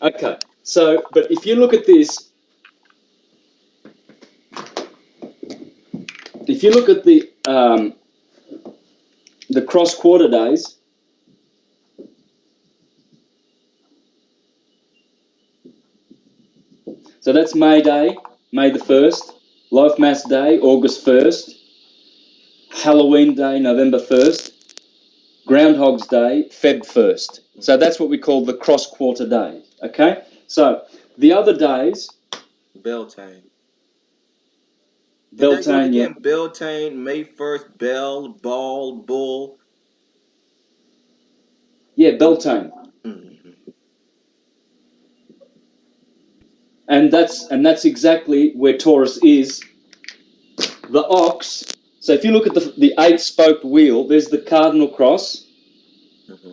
Okay. So, but if you look at this, if you look at the cross quarter days, so that's May Day, May the 1st, Life Mass Day, August 1st, Halloween Day, November 1st, Groundhog's Day, Feb 1st. So that's what we call the cross quarter day. Okay? So the other days, Beltane. Beltane, yeah. Beltane, May 1st, Bell, Ball, Bull. Yeah, Beltane. Mm-hmm. And that's exactly where Taurus is. The ox. So if you look at the 8-spoked wheel, there's the cardinal cross, Mm-hmm.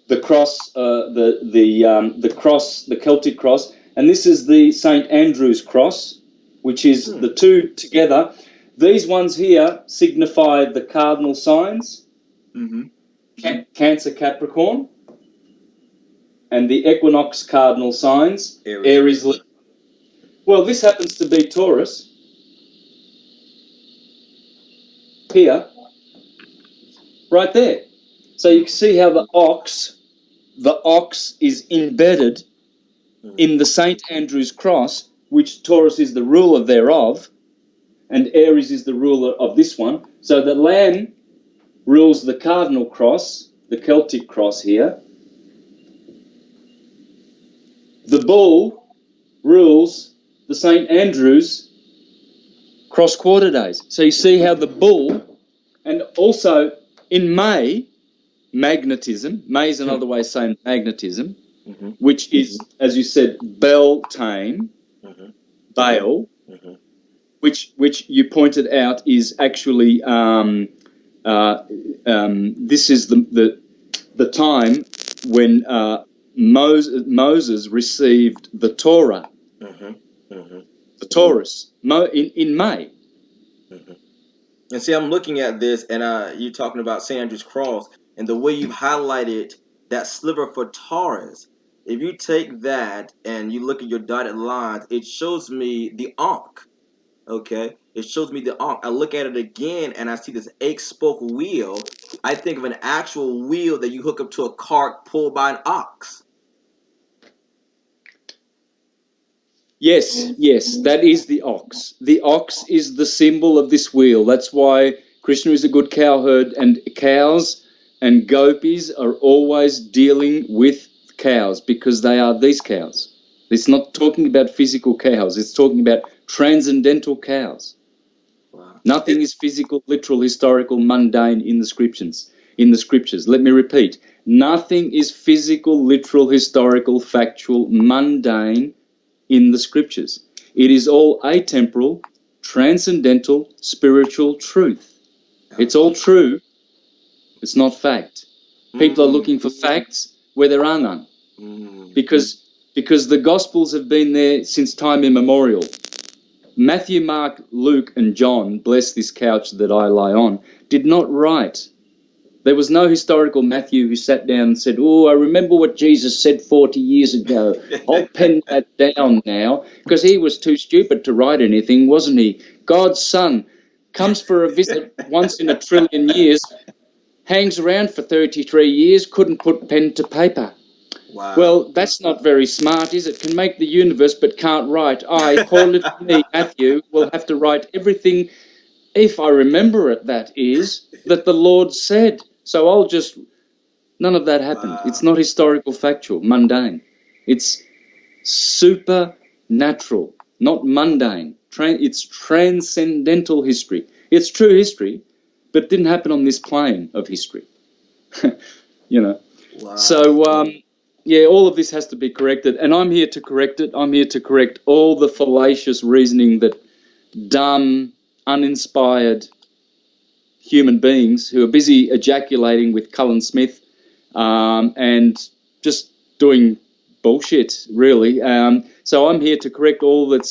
the cross, the cross, the Celtic cross, and this is the St. Andrew's cross, which is the two together. These ones here signify the cardinal signs, Cancer, Capricorn, and the equinox cardinal signs, Aries. Well, this happens to be Taurus here, right there. So you can see how the ox is embedded in the St. Andrew's cross, which Taurus is the ruler thereof, and Aries is the ruler of this one. So the lamb rules the cardinal cross, the Celtic cross here. The bull rules the St. Andrew's cross quarter days. So you see how the bull, and also in May, magnetism. May is another way of saying magnetism, which is, as you said, Beltane, Baal, which you pointed out is actually this is the time when Moses received the Torah, the Taurus, in May. And see, I'm looking at this, and you're talking about St. Andrew's Cross, and the way you've highlighted that sliver for Taurus. If you take that and you look at your dotted lines, it shows me the Ankh. Okay, it shows me the Ankh. I look at it again, and I see this 8-spoke wheel. I think of an actual wheel that you hook up to a cart pulled by an ox. Yes, that is the ox. The ox is the symbol of this wheel. That's why Krishna is a good cowherd, and cows and gopis are always dealing with cows because they are these cows. It's not talking about physical cows. It's talking about transcendental cows. Wow. Nothing is physical, literal, historical, mundane in the scriptures. Let me repeat. Nothing is physical, literal, historical, factual, mundane in the scriptures. It is all atemporal, transcendental, spiritual truth. It's all true. It's not fact. People are looking for facts where there are none. Because the Gospels have been there since time immemorial. Matthew, Mark, Luke, and John, bless this couch that I lie on, did not write. There was no historical Matthew who sat down and said, "Oh, I remember what Jesus said 40 years ago. I'll pen that down now," because he was too stupid to write anything, wasn't he? God's son comes for a visit once in a trillion years, hangs around for 33 years, couldn't put pen to paper. Wow. Well, that's not very smart, is it? Can make the universe but can't write. Poor little me, Matthew, will have to write everything, if I remember it, that is, that the Lord said. So none of that happened. Wow. It's not historical, factual, mundane. It's supernatural, not mundane. It's transcendental history. It's true history, but it didn't happen on this plane of history. Wow. So, yeah, all of this has to be corrected, and I'm here to correct it. I'm here to correct all the fallacious reasoning that dumb, uninspired human beings who are busy ejaculating with Cullen Smith and just doing bullshit, really. So I'm here to correct all that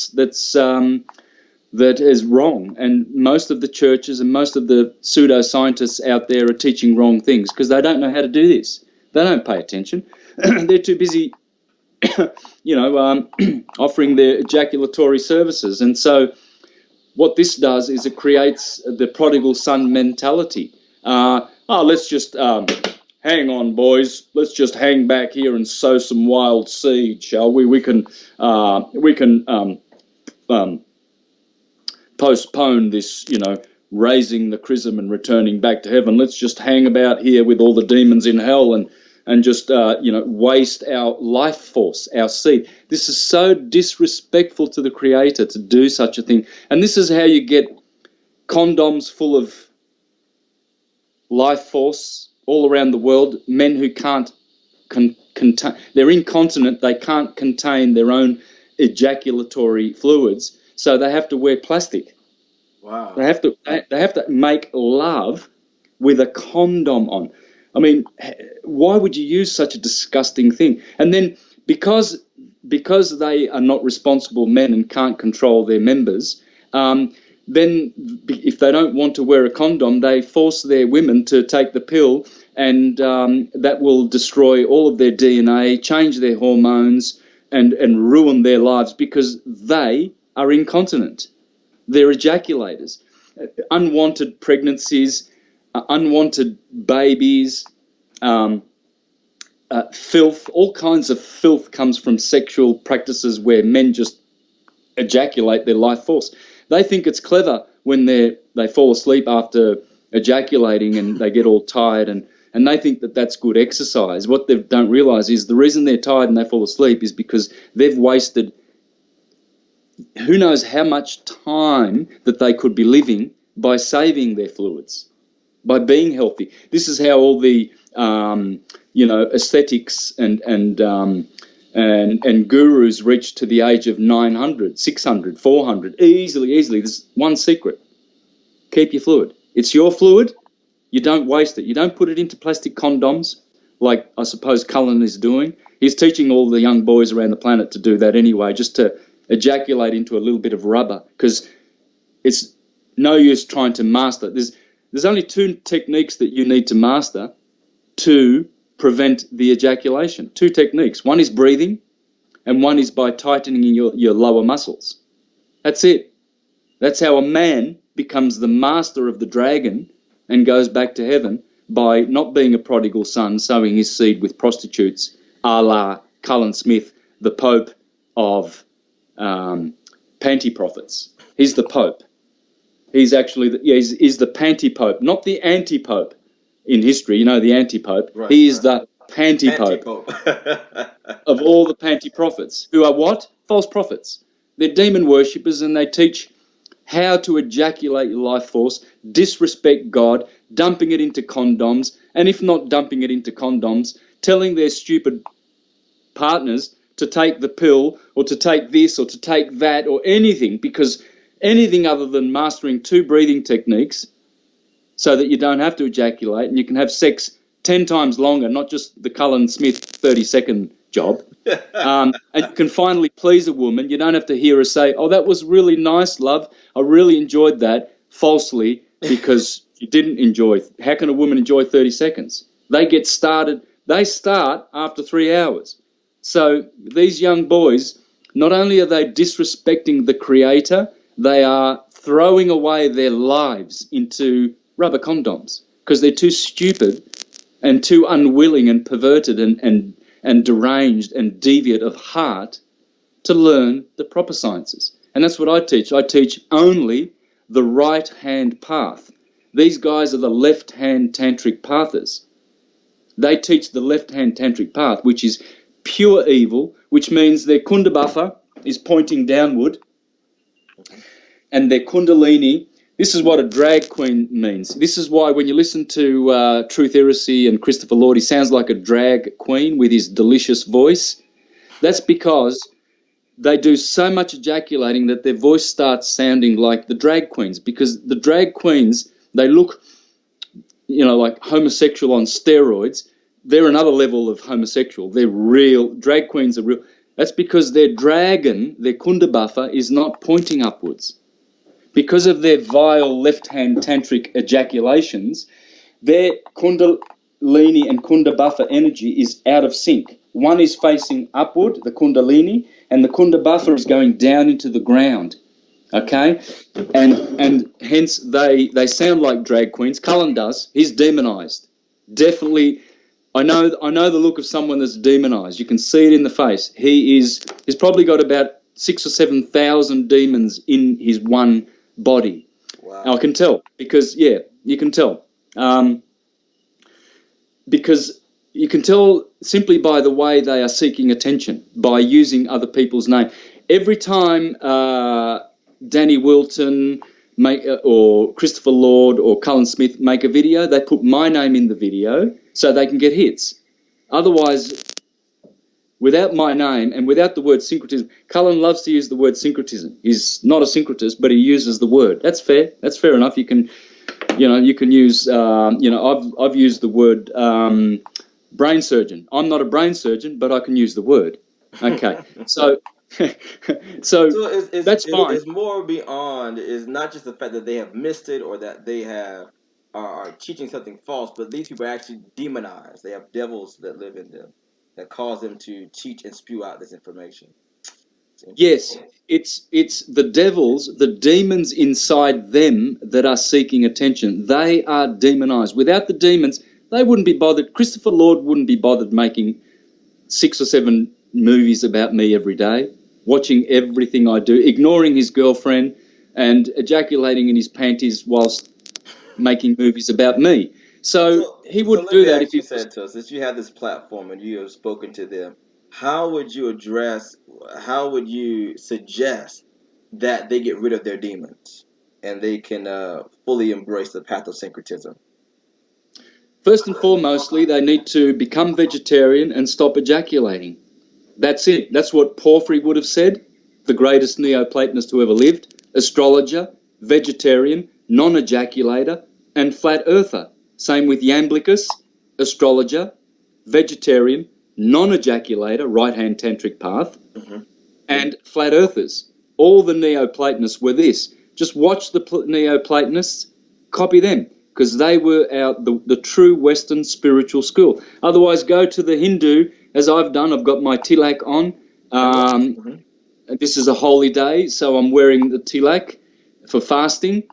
is wrong. And most of the churches and most of the pseudoscientists out there are teaching wrong things because they don't know how to do this. They don't pay attention. They're too busy offering their ejaculatory services. And so what this does is it creates the prodigal son mentality. Let's just hang on, boys. Let's just hang back here and sow some wild seed, shall we? We can postpone this, raising the chrism and returning back to heaven. Let's just hang about here with all the demons in hell and just waste our life force, our seed. This is so disrespectful to the Creator to do such a thing. And this is how you get condoms full of life force all around the world, men who can't contain, they're incontinent, they can't contain their own ejaculatory fluids, so they have to wear plastic. Wow. They have to make love with a condom on. I mean, why would you use such a disgusting thing? And then because they are not responsible men and can't control their members, then if they don't want to wear a condom, they force their women to take the pill, and that will destroy all of their DNA, change their hormones, and ruin their lives because they are incontinent. They're ejaculators. Unwanted pregnancies, unwanted babies, filth, all kinds of filth comes from sexual practices where men just ejaculate their life force. They think it's clever when they fall asleep after ejaculating and they get all tired, and they think that that's good exercise. What they don't realise is the reason they're tired and they fall asleep is because they've wasted who knows how much time that they could be living by saving their fluids, by being healthy. This is how all the aesthetics and gurus reach to the age of 900, 600, 400, easily. There's one secret: keep your fluid. It's your fluid. You don't waste it. You don't put it into plastic condoms like I suppose Cullen is doing. He's teaching all the young boys around the planet to do that anyway, just to ejaculate into a little bit of rubber, because it's no use trying to master. There's only two techniques that you need to master to prevent the ejaculation. Two techniques. One is breathing, and one is by tightening your lower muscles. That's it. That's how a man becomes the master of the dragon and goes back to heaven, by not being a prodigal son, sowing his seed with prostitutes, a la Cullen Smith, the Pope of panty prophets. He's the Pope. He's actually he's the panty Pope, not the anti-Pope in history. You know, the anti-Pope. Right, he is the panty Pope of all the panty prophets, who are what? False prophets. They're demon worshippers, and they teach how to ejaculate your life force, disrespect God, dumping it into condoms, and if not dumping it into condoms, telling their stupid partners to take the pill or to take this or to take that or anything, because anything other than mastering two breathing techniques so that you don't have to ejaculate and you can have sex 10 times longer, not just the Cullen Smith 30-second job. And you can finally please a woman. You don't have to hear her say, "Oh, that was really nice, love. I really enjoyed that," falsely, because you didn't enjoy. How can a woman enjoy 30 seconds? They start after 3 hours. So these young boys, not only are they disrespecting the Creator, they are throwing away their lives into rubber condoms because they're too stupid and too unwilling and perverted and deranged and deviant of heart to learn the proper sciences. And that's what I teach. I teach only the right-hand path. These guys are the left-hand tantric pathers. They teach the left-hand tantric path, which is pure evil, which means their kundabuffer is pointing downward, and their kundalini. This is what a drag queen means. This is why when you listen to Truth Heresy and Christopher Lord, he sounds like a drag queen with his delicious voice. That's because they do so much ejaculating that their voice starts sounding like the drag queens, because the drag queens, they look, like homosexual on steroids. They're another level of homosexual. They're real. Drag queens are real. That's because their dragon, their kundabuffer, is not pointing upwards. Because of their vile left-hand tantric ejaculations, their Kundalini and Kunda buffer energy is out of sync. One is facing upward, the Kundalini, and the Kunda buffer is going down into the ground. Okay, and hence they sound like drag queens. Cullen does. He's demonized. Definitely, I know the look of someone that's demonized. You can see it in the face. He's probably got about 6,000 or 7,000 demons in his one body. Wow. And I can tell because you can tell. Because you can tell simply by the way they are seeking attention, by using other people's name. Every time Danny Wilton or Christopher Lord or Cullen Smith make a video, they put my name in the video so they can get hits. Otherwise, without my name and without the word syncretism, Cullen loves to use the word syncretism. He's not a syncretist, but he uses the word. That's fair. That's fair enough. You can use, I've used the word brain surgeon. I'm not a brain surgeon, but I can use the word. Okay, so that's fine. It's more beyond. It's not just the fact that they have missed it or that they are teaching something false, but these people are actually demonized. They have devils that live in them that cause them to teach and spew out this information. Yes, it's the devils, the demons inside them that are seeking attention. They are demonized. Without the demons, they wouldn't be bothered. Christopher Lord wouldn't be bothered making 6 or 7 movies about me every day, watching everything I do, ignoring his girlfriend and ejaculating in his panties whilst making movies about me. So he wouldn't do that if he said to us, if you had this platform and you have spoken to them, how would you suggest that they get rid of their demons and they can fully embrace the path of syncretism? First and foremostly, they need to become vegetarian and stop ejaculating. That's it. That's what Porphyry would have said, the greatest Neoplatonist who ever lived. Astrologer, vegetarian, non-ejaculator, and flat earther. Same with Iamblichus, astrologer, vegetarian, non-ejaculator, right-hand tantric path, and flat earthers. All the Neoplatonists were this. Just watch the Neoplatonists, copy them, because they were the true Western spiritual school. Otherwise, go to the Hindu, as I've done. I've got my tilak on. This is a holy day, so I'm wearing the tilak for fasting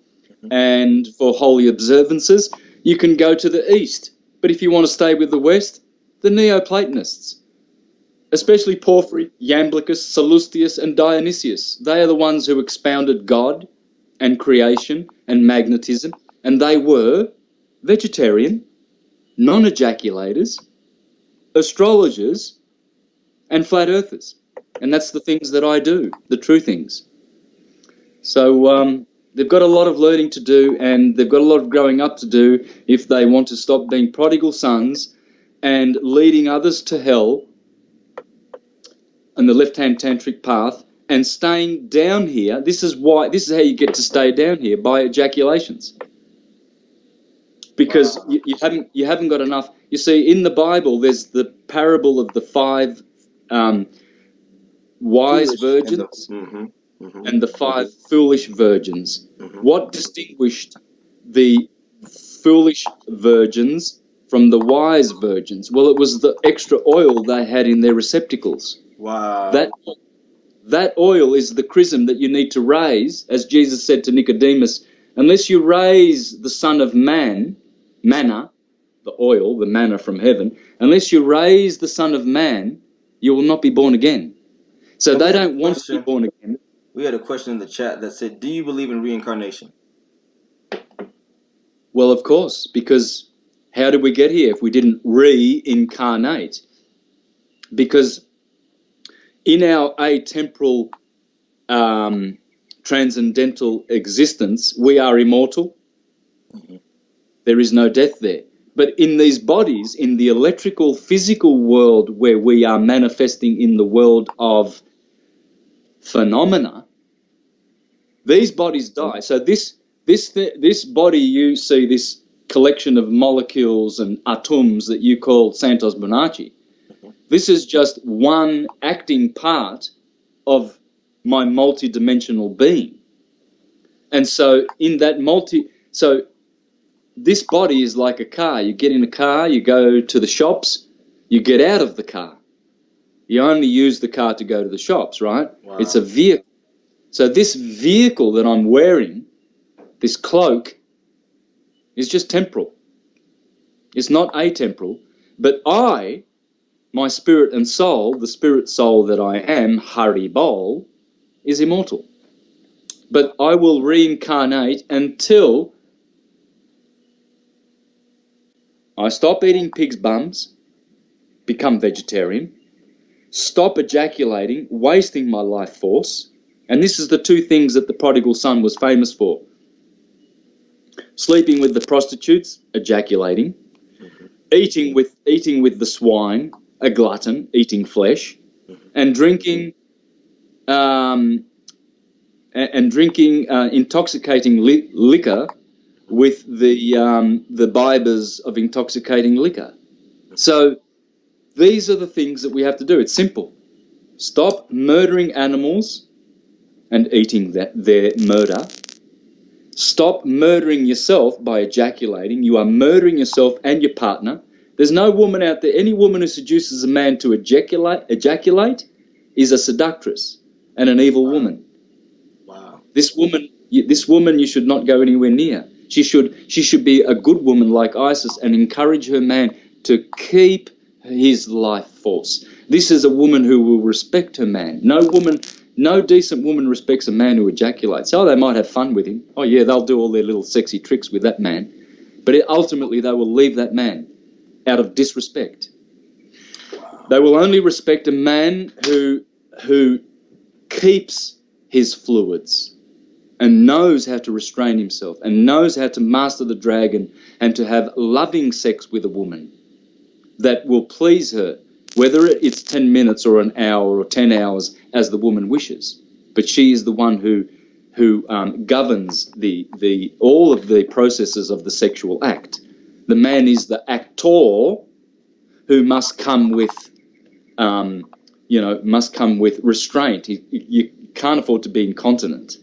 and for holy observances. You can go to the East, but if you want to stay with the West, the Neoplatonists, especially Porphyry, Iamblichus, Sallustius, and Dionysius, they are the ones who expounded God and creation and magnetism, and they were vegetarian, non-ejaculators, astrologers, and flat earthers. And that's the things that I do, the true things. So they've got a lot of learning to do, and they've got a lot of growing up to do if they want to stop being prodigal sons and leading others to hell on the left-hand tantric path and staying down here. This is how you get to stay down here, by ejaculations. Because you haven't got enough. You see, in the Bible, there's the parable of the 5 wise virgins and the 5 foolish virgins. What distinguished the foolish virgins from the wise virgins? Well, it was the extra oil they had in their receptacles. Wow. That oil is the chrism that you need to raise, as Jesus said to Nicodemus, unless you raise the Son of Man, manna, the oil, the manna from heaven, unless you raise the Son of Man, you will not be born again. So they don't want to be born again. We had a question in the chat that said, do you believe in reincarnation? Well, of course, because how did we get here if we didn't reincarnate? Because in our atemporal transcendental existence, we are immortal. There is no death there. But in these bodies, in the electrical physical world where we are manifesting in the world of phenomena, these bodies die. So this body, you see this collection of molecules and atoms that you call Santos Bonacci. This is just one acting part of my multi-dimensional being. And so in that this body is like a car. You get in a car, you go to the shops, you get out of the car. You only use the car to go to the shops, right? Wow. It's a vehicle. So this vehicle that I'm wearing, this cloak, is just temporal. It's not atemporal. But I, my spirit and soul, the spirit soul that I am, Haribol, is immortal. But I will reincarnate until I stop eating pig's bums, become vegetarian, stop ejaculating, wasting my life force. And this is the two things that the prodigal son was famous for. Sleeping with the prostitutes, ejaculating, eating with the swine, a glutton, eating flesh, and drinking intoxicating liquor with the bibers of intoxicating liquor. So these are the things that we have to do. It's simple. Stop murdering animals and eating their murder. Stop murdering yourself by ejaculating. You are murdering yourself and your partner. There's no woman out there, any woman who seduces a man to ejaculate is a seductress and an evil woman. Wow. This woman you should not go anywhere near. She should be a good woman like Isis and encourage her man to keep his life force. This is a woman who will respect her man. No decent woman respects a man who ejaculates. Oh, they might have fun with him. Oh, yeah, they'll do all their little sexy tricks with that man. But ultimately, they will leave that man out of disrespect. Wow. They will only respect a man who keeps his fluids and knows how to restrain himself and knows how to master the dragon and to have loving sex with a woman that will please her, whether it's 10 minutes or an hour or 10 hours as the woman wishes. But she is the one who governs all of the processes of the sexual act. The man is the actor who must come with restraint. You can't afford to be incontinent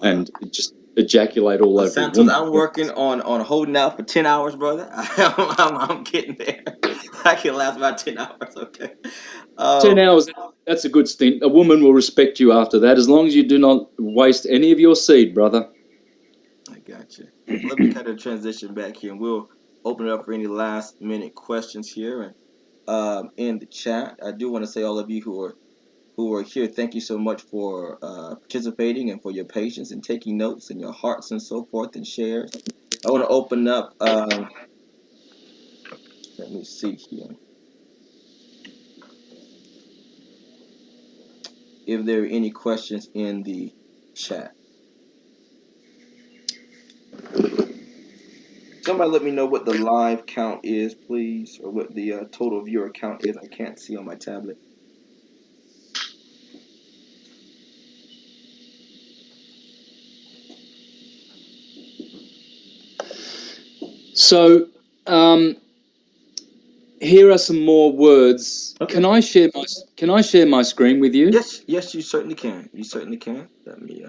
and just ejaculate all over Santos, a woman. I'm working on holding out for 10 hours, brother. I'm getting there. I can last about 10 hours, okay? 10 hours, that's a good stint. A woman will respect you after that, as long as you do not waste any of your seed, brother. I got you. Let me kind of transition back here, and we'll open it up for any last-minute questions here and in the chat. I do want to say all of you who are here, thank you so much for participating and for your patience and taking notes and your hearts and so forth and shares. I want to open up, let me see here. If there are any questions in the chat. Somebody let me know what the live count is, please, or what the total viewer count is. I can't see on my tablet. So, here are some more words. Okay. Can I share my screen with you? Yes, you certainly can. You certainly can. Let me.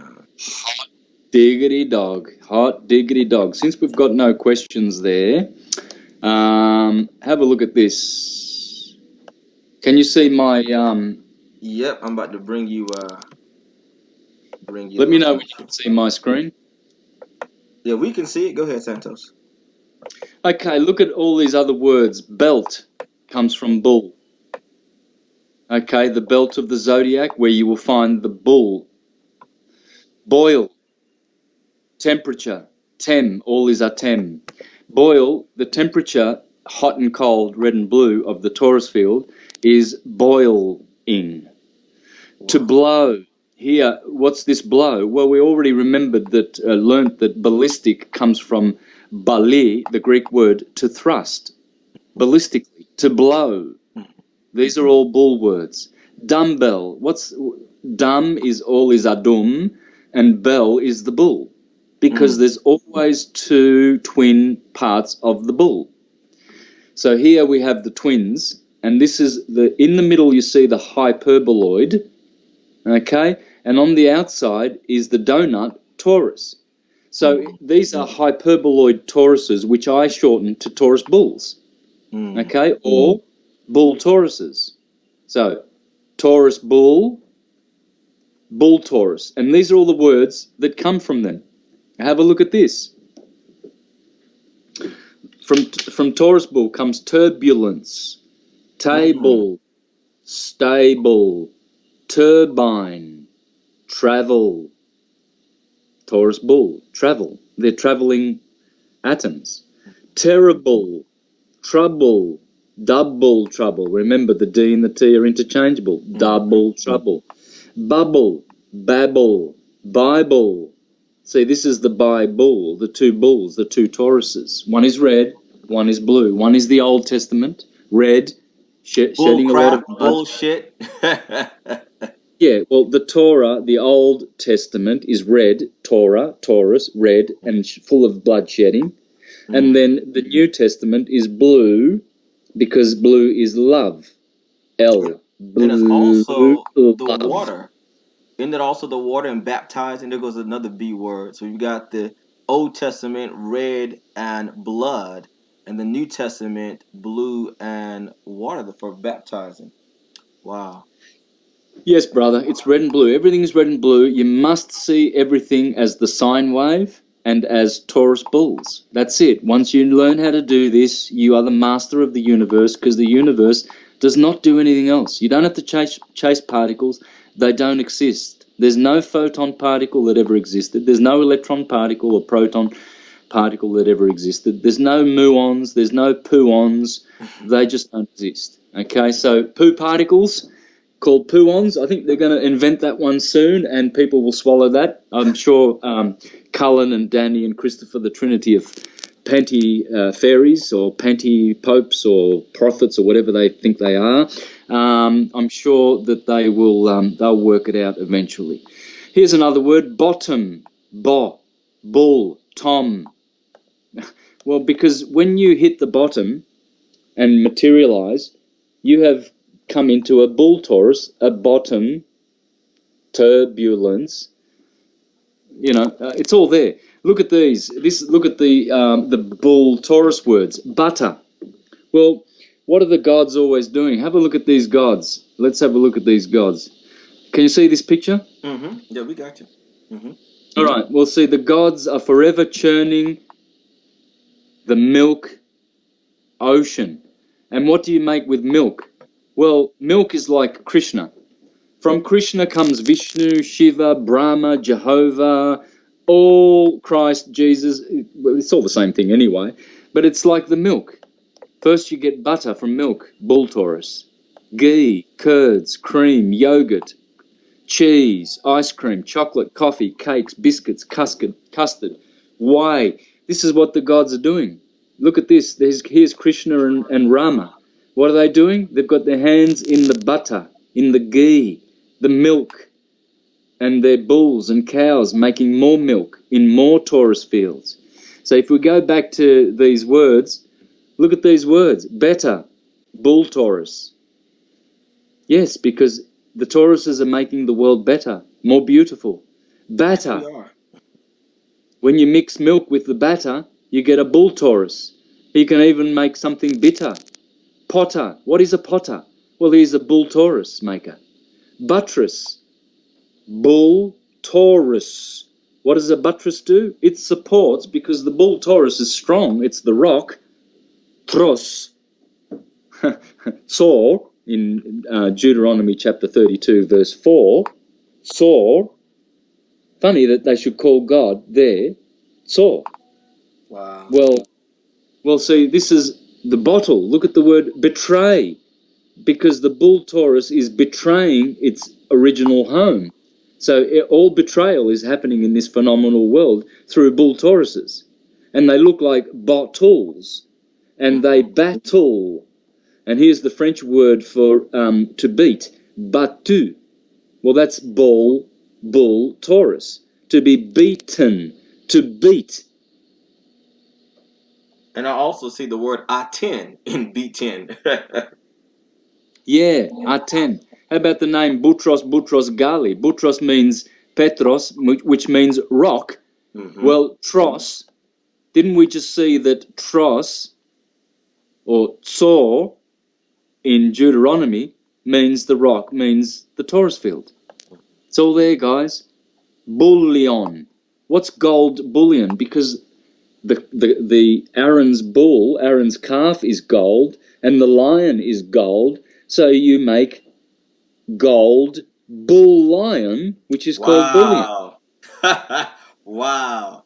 Hot diggity dog. Since we've got no questions there, have a look at this. Can you see my? Yep, I'm about to bring you. Let me know when you can see my screen. Yeah, we can see it. Go ahead, Santos. Okay, look at all these other words. Belt comes from bull. Okay, the belt of the zodiac, where you will find the bull. Boil, temperature, tem, all these are tem. Boil, the temperature, hot and cold, red and blue, of the Taurus field is boiling. Wow. To blow, here, what's this blow? Well, we already learnt that ballistic comes from bali, the Greek word to thrust, ballistically, to blow. These are all bull words. Dumbbell, dum is adum, and bell is the bull, because there's always two twin parts of the bull. So here we have the twins, and this is in the middle you see the hyperboloid, okay, and on the outside is the donut Taurus. So these are hyperboloid Tauruses, which I shorten to Taurus bulls, okay, or bull Tauruses. So Taurus bull, bull Taurus, and these are all the words that come from them. Have a look at this. From Taurus bull comes turbulence, table, stable, turbine, travel. Taurus bull, travel. They're traveling atoms. Terrible, trouble, double trouble. Remember, the D and the T are interchangeable. Double trouble. Bubble, babble, Bible. See, this is the Bible, the two bulls, the two Tauruses. One is red, one is blue. One is the Old Testament, red, shedding a lot of blood. Bullshit. Yeah, well, the Torah, the Old Testament, is red, Torah, Taurus, red, and full of bloodshedding. And then the New Testament is blue, because blue is love. L. Blue, and it's also the love. water. Isn't it also the water and baptized? And there goes another B word. So you got the Old Testament, red and blood, and the New Testament, blue and water for baptizing. Wow. Yes, brother, it's red and blue. Everything is red and blue. You must see everything as the sine wave and as Taurus bulls. That's it. Once you learn how to do this, you are the master of the universe, because the universe does not do anything else. You don't have to chase particles. They don't exist. There's no photon particle that ever existed. There's no electron particle or proton particle that ever existed. There's no muons. There's no pooons. They just don't exist. Okay, so poo particles called pooons. I think they're going to invent that one soon, and people will swallow that. I'm sure Cullen and Danny and Christopher, the trinity of panty fairies or panty popes or prophets or whatever they think they are, I'm sure that they will they'll work it out eventually. Here's another word: bottom, bull, tom. Well, because when you hit the bottom and materialize, you have come into a bull Taurus, a bottom, turbulence. You know, it's all there. Look at these. Look at the bull Taurus words. Butter. Well, what are the gods always doing? Have a look at these gods. Let's have a look at these gods. Can you see this picture? Yeah, we got you. All right. Well, see, the gods are forever churning the milk ocean. And what do you make with milk? Well, milk is like Krishna. From Krishna comes Vishnu, Shiva, Brahma, Jehovah, all Christ, Jesus. Well, it's all the same thing anyway, but it's like the milk. First you get butter from milk, bull Taurus, ghee, curds, cream, yogurt, cheese, ice cream, chocolate, coffee, cakes, biscuits, custard, whey. This is what the gods are doing. Look at this. Here's Krishna and Rama. What are they doing? They've got their hands in the butter, in the ghee, the milk, and their bulls and cows making more milk in more Taurus fields. So if we go back to these words, look at these words. Better, bull Taurus. Yes, because the Tauruses are making the world better, more beautiful. Batter. When you mix milk with the batter, you get a bull Taurus. You can even make something bitter. Potter. What is a potter? Well, he's a bull Taurus maker. Buttress. Bull Taurus. What does a buttress do? It supports, because the bull Taurus is strong. It's the rock. Tros. Sor, in Deuteronomy chapter 32, verse 4. Sor. Funny that they should call God there Sor. Wow. Well, see, this is the bottle. Look at the word betray, because the bull Taurus is betraying its original home. So all betrayal is happening in this phenomenal world through bull Tauruses. And they look like bottles, and they battle. And here's the French word for to beat, battu. Well, that's bull Taurus. To be beaten, to beat. And I also see the word Aten in B10. Yeah, Aten. How about the name Boutros Ghali? Boutros means Petros, which means rock, Mm-hmm. Well, Tros, didn't we just see that Tros, or Tsor, in Deuteronomy, means the rock, means the Taurus field? It's all there, guys. Bullion. What's gold bullion? Because the Aaron's bull, Aaron's calf is gold, and the lion is gold, so you make gold bull lion, which is called bullion. Wow. Wow.